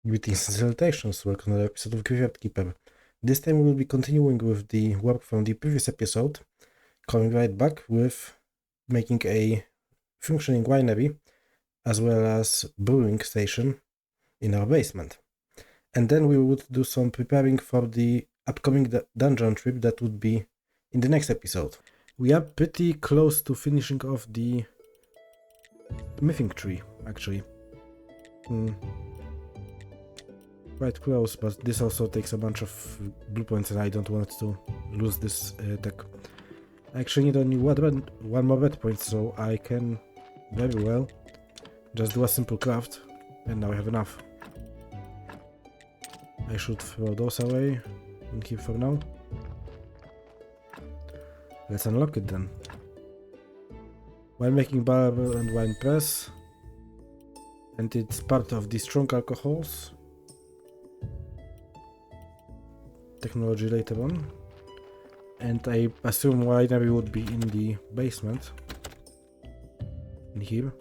Greetings and salutations, welcome to another episode of Graveyard Keeper. This time we will be continuing with the work from the previous episode, coming right back with making a functioning winery as well as brewing station in our basement. And then we would do some preparing for the upcoming dungeon trip that would be in the next episode. We are pretty close to finishing off the smithing tree, actually. Quite close, but this also takes a bunch of blue points and I don't want to lose this tech. I actually need only one more red point, so I can very well just do a simple craft, and now I have enough. I should throw those away and keep for now. Let's unlock it then. Winemaking barrel and wine press, and it's part of the strong alcohols. Technology later on, and I assume winery would be in the basement in here.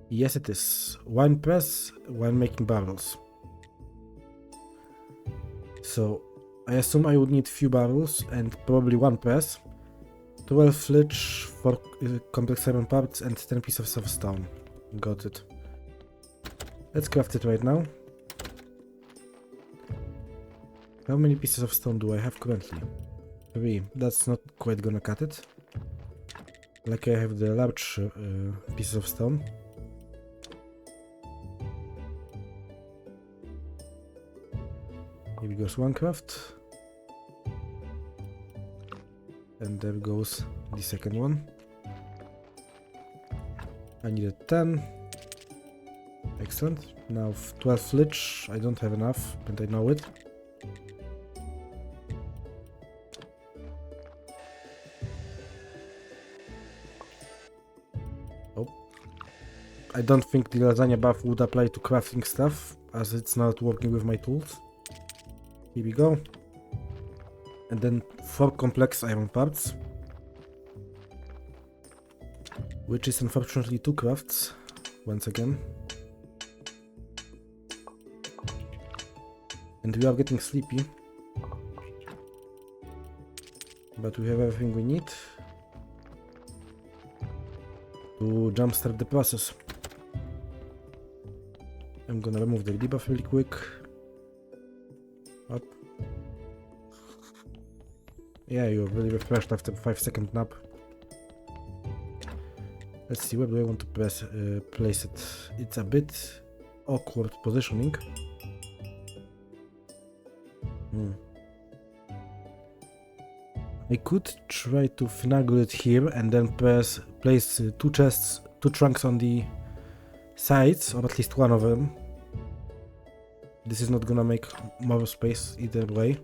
Yes, it is. Wine press, winemaking barrels. So I assume I would need few barrels and probably one press, 12 flitch for complex iron parts, and 10 pieces of stone. Got it. Let's craft it right now. How many pieces of stone do I have currently? 3. That's not quite gonna cut it. Like I have the large pieces of stone. Here goes one craft. And there goes the second one. I needed 10. Excellent. Now 12 flitch. I don't have enough, but I know it. I don't think the lasagna buff would apply to crafting stuff, as it's not working with my tools. Here we go. And then 4 complex iron parts. Which is unfortunately 2 crafts, once again. And we are getting sleepy. But we have everything we need to jumpstart the process. I'm gonna remove the debuff really quick. Up. Yeah, you're really refreshed after 5-second nap. Let's see, where do I want to place it? It's a bit awkward positioning. I could try to finagle it here and then place 2 trunks on the sides, or at least one of them. This is not gonna make more space either way.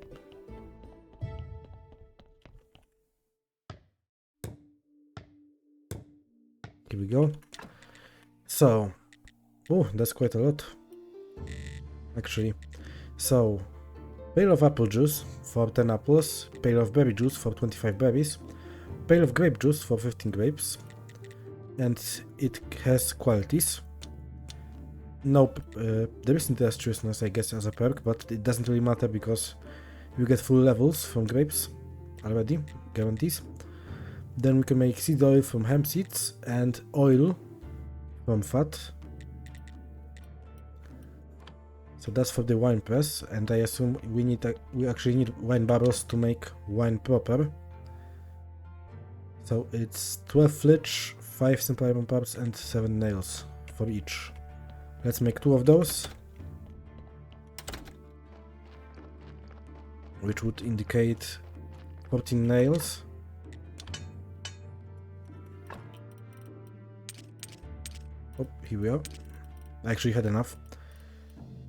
Here we go. So, oh, that's quite a lot, actually. So, pail of apple juice for 10 apples, pail of berry juice for 25 berries, pail of grape juice for 15 grapes, and it has qualities. Nope, there is industriousness, I guess, as a perk, but it doesn't really matter because you get full levels from grapes already, guarantees. Then we can make seed oil from hemp seeds and oil from fat. So that's for the wine press, and I assume we actually need wine barrels to make wine proper. So it's 12 flitch, 5 simple iron parts, and 7 nails for each. Let's make 2 of those, which would indicate 14 nails. Oh, here we are. I actually had enough.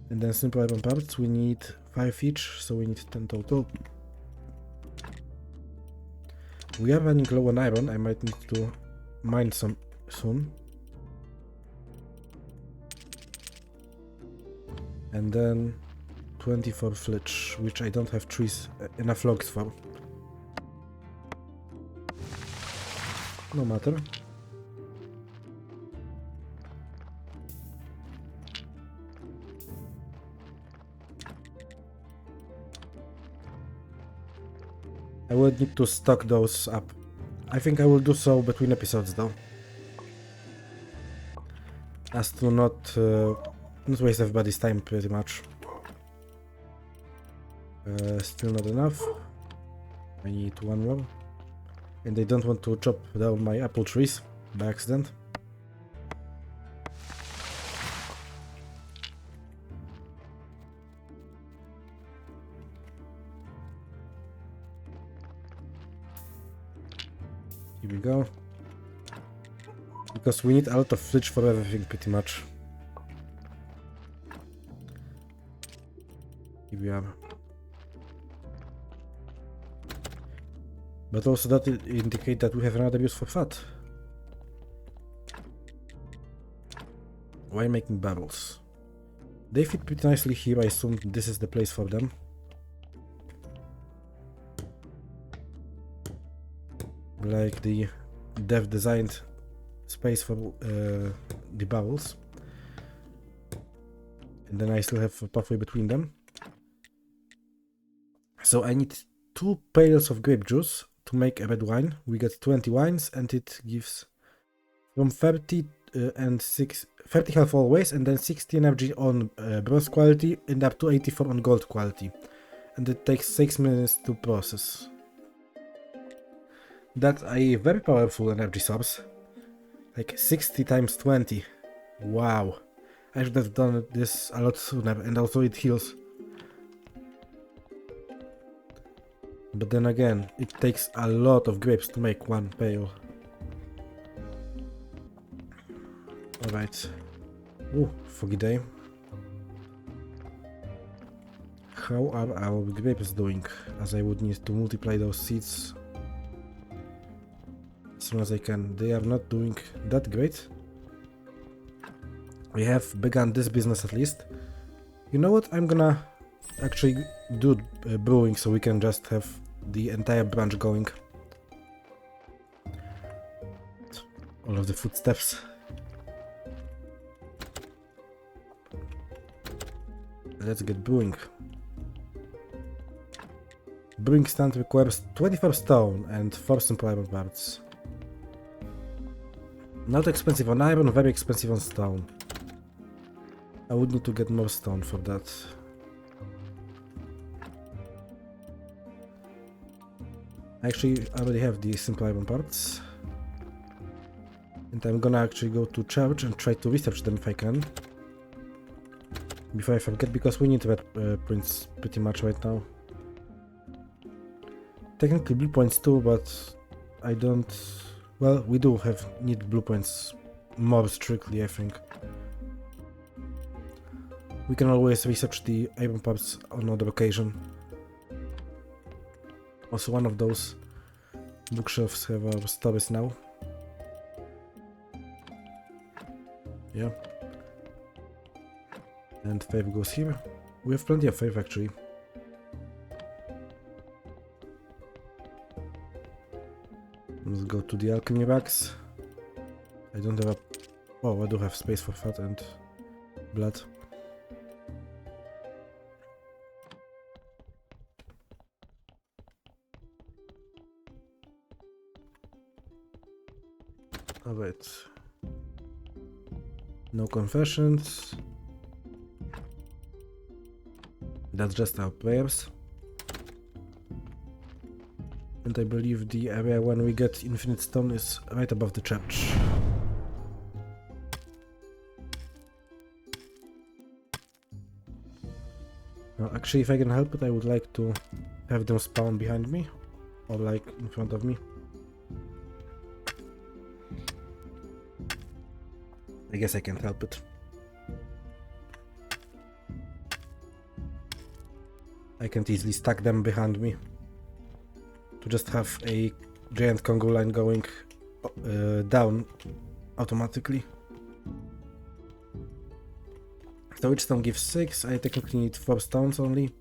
And then simple iron parts, we need 5 each, so we need 10 total. We are running low on iron, I might need to mine some soon. And then 24 flitch, which I don't have enough logs for. No matter. I would need to stock those up. I think I will do so between episodes though. As to not waste everybody's time pretty much. Still not enough. I need one more. And I don't want to chop down my apple trees by accident. Here we go. Because we need a lot of fridge for everything pretty much. Here we are. But also that indicate that we have another use for fat. Winemaking barrels. They fit pretty nicely here. I assume this is the place for them. Like the dev designed space for the barrels. And then I still have a pathway between them. So I need 2 pails of grape juice to make a red wine. We get 20 wines and it gives from 30 and 30 health always, and then 60 energy on bronze quality and up to 84 on gold quality. And it takes 6 minutes to process. That's a very powerful energy source. Like 60 times 20. Wow. I should have done this a lot sooner, and also it heals. But then again, it takes a lot of grapes to make one pail. Alright. Ooh, foggy day. How are our grapes doing? As I would need to multiply those seeds as soon as I can. They are not doing that great. We have begun this business at least. You know what? I'm gonna actually do brewing so we can just have the entire branch going. All of the footsteps. Let's get brewing. Brewing stand requires 24 stone and 4 simple iron parts. Not expensive on iron, very expensive on stone. I would need to get more stone for that. Actually, I already have the simple iron parts. And I'm gonna actually go to church and try to research them if I can. Before I forget, because we need red points pretty much right now. Technically blue points too, but I don't... Well, we do need blue points more strictly, I think. We can always research the iron parts on another occasion. Also, one of those bookshelves have our stories now. Yeah. And 5 goes here. We have plenty of 5 actually. Let's go to the alchemy racks. I don't have a... Oh, I do have space for fat and blood. Alright. No confessions. That's just our prayers. And I believe the area when we get infinite stone is right above the church. Now, actually, if I can help it, I would like to have them spawn behind me. Or like in front of me. I guess I can't help it. I can't easily stack them behind me. To just have a giant Congo line going down automatically. So each stone gives 6. I technically need 4 stones only.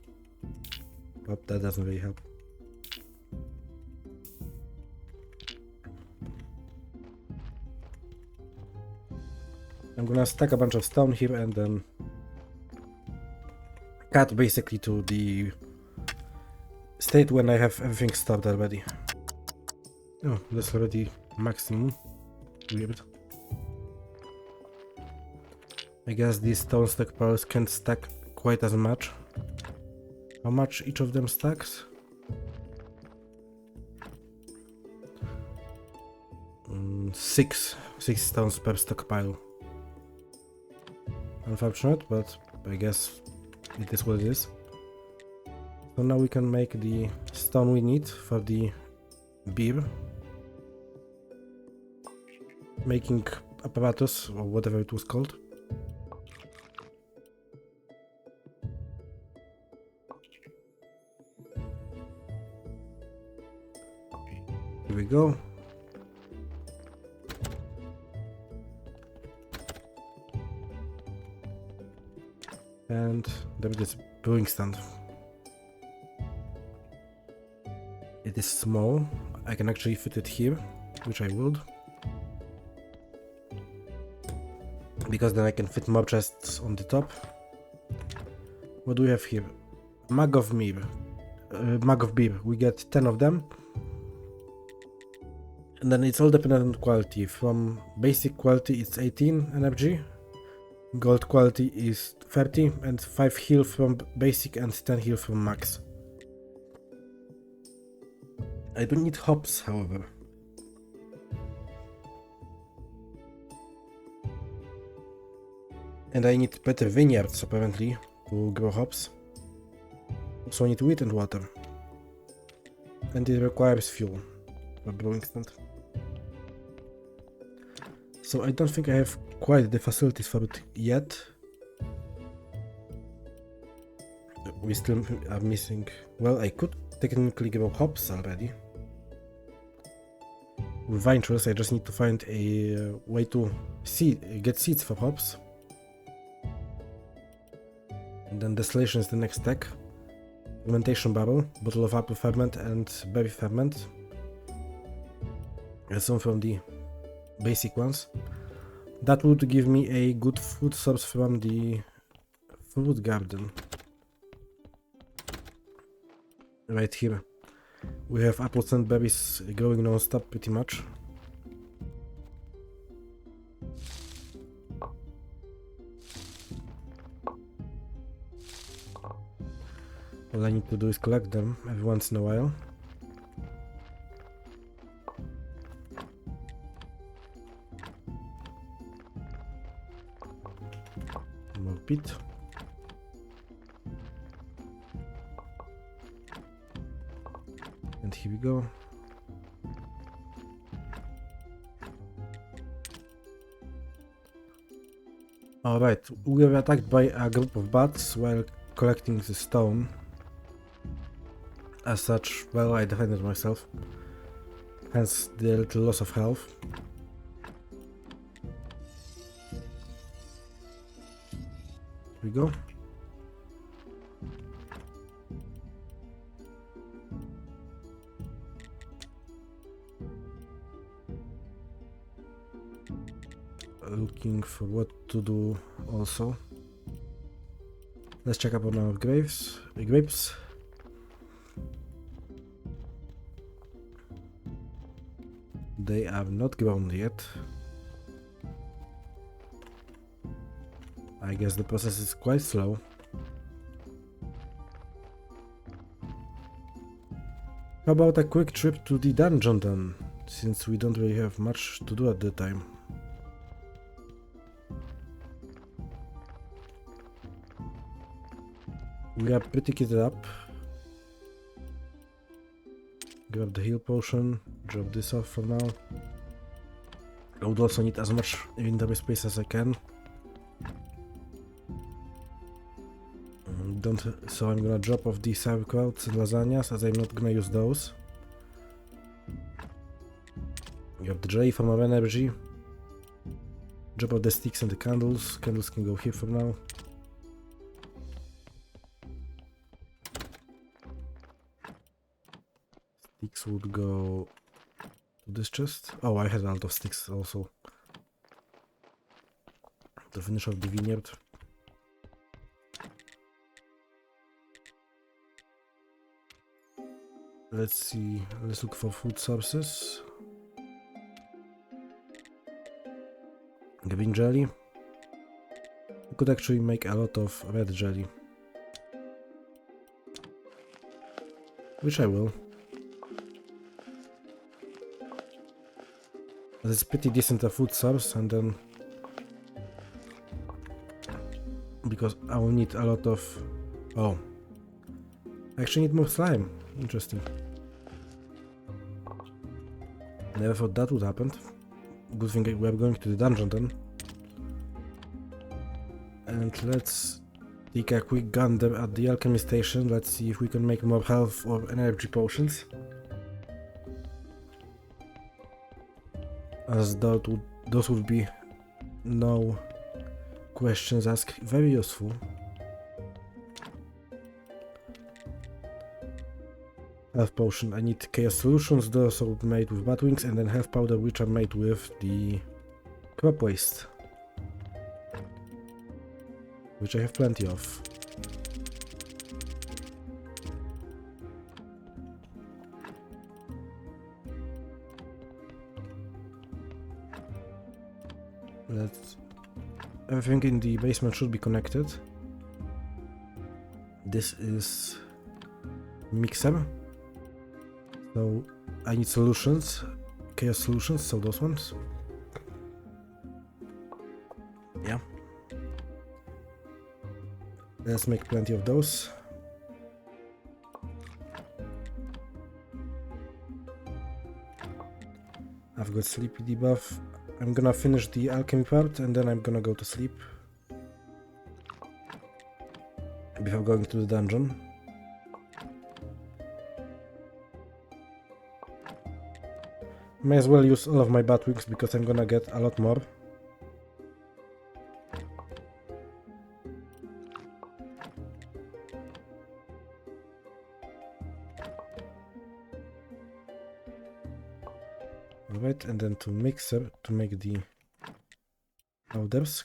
But that doesn't really help. I'm gonna stack a bunch of stone here and then cut basically to the state when I have everything stopped already. Oh, that's already maximum. Weird. I guess these stone stockpiles can't stack quite as much. How much each of them stacks? 6 stones per stockpile. Unfortunate, but I guess it is what it is. So now we can make the stone we need for the beer making apparatus, or whatever it was called. Here we go. And there it is, brewing stand. It is small. I can actually fit it here, which I would. Because then I can fit more chests on the top. What do we have here? Mug of beer. We get 10 of them. And then it's all dependent on quality. From basic quality it's 18 energy. Gold quality is 30 and 5 heal from basic and 10 heal from max. I don't need hops, however. And I need better vineyards, apparently, to grow hops. So I need wheat and water. And it requires fuel for brewing stand. So I don't think I have quite the facilities for it yet. We still are missing... Well, I could technically grow hops already. With vine trees, I just need to find a way to get seeds for hops. And then distillation is the next step. Fermentation barrel, bottle of apple ferment and berry ferment. Some from the basic ones. That would give me a good food source from the fruit garden. Right here. We have apples and berries growing non-stop pretty much. All I need to do is collect them every once in a while. More peat. And here we go. Alright, we were attacked by a group of bats while collecting the stone. As such, well, I defended myself. Hence the little loss of health. Here we go. Looking for what to do also. Let's check up on our grapes. They are not grown yet. I guess the process is quite slow. How about a quick trip to the dungeon then, since we don't really have much to do at the time. We are pretty kitted up. Grab the heal potion, drop this off for now. I would also need as much inventory space as I can. So I'm gonna drop off the sauerkrauts and lasagnas, as I'm not gonna use those. Grab the jelly for more energy. Drop off the sticks and the candles. Candles can go here for now. Sticks would go to this chest. Oh, I had a lot of sticks also to finish off the vineyard. Let's see, let's look for food sources. Green jelly. We could actually make a lot of red jelly. Which I will. But it's pretty decent a food source, and then because I will need a lot of... Oh. I actually need more slime. Interesting. Never thought that would happen. Good thing we're going to the dungeon then. And let's take a quick gander at the alchemy station. Let's see if we can make more health or energy potions. As those would be no questions asked. Very useful. Health potion. I need chaos solutions. Those are made with bat wings, and then health powder, which are made with the crop waste, which I have plenty of. Everything in the basement should be connected. This is mixer. So I need solutions, chaos solutions, so those ones. Yeah. Let's make plenty of those. I've got sleepy debuff. I'm gonna finish the alchemy part and then I'm gonna go to sleep before going to the dungeon. May as well use all of my bat wings because I'm gonna get a lot more. Alright, and then to mixer to make the powders,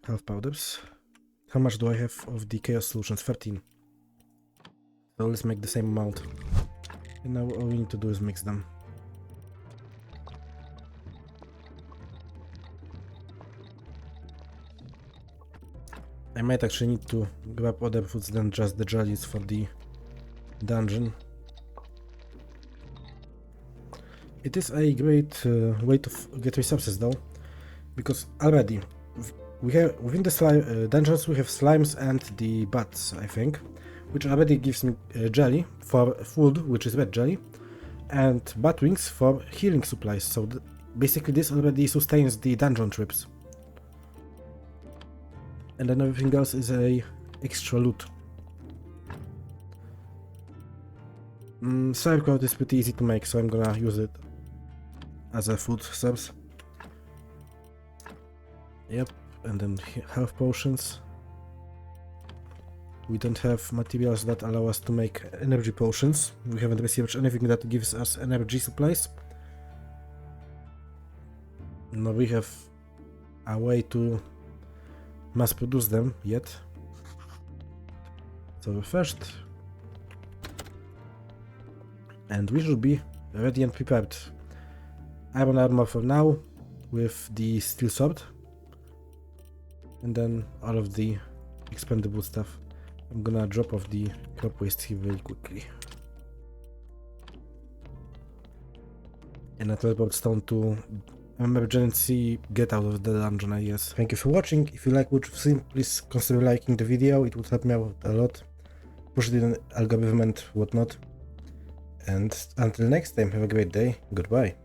health powders. How much do I have of the chaos solutions? 13. So let's make the same amount. And now all we need to do is mix them. I might actually need to grab other foods than just the jellies for the dungeon. It is a great way to get resources though, because already we have within the dungeons we have slimes and the bats, I think, which already gives me jelly for food, which is red jelly, and bat wings for healing supplies. So basically this already sustains the dungeon trips. And then everything else is a extra loot. Sauerkraut is pretty easy to make, so I'm gonna use it as a food source. Yep, and then health potions. We don't have materials that allow us to make energy potions. We haven't researched anything that gives us energy supplies. No, we have a way to mass produce them yet. So first, and we should be ready and prepared. Iron armor for now with the steel sword, and then all of the expendable stuff. I'm gonna drop off the crop waste here very quickly. And a teleport stone to emergency get out of the dungeon, I guess. Thank you for watching. If you like what you've seen, please consider liking the video. It would help me out a lot. Push it in the algorithm and whatnot. And until next time, have a great day. Goodbye.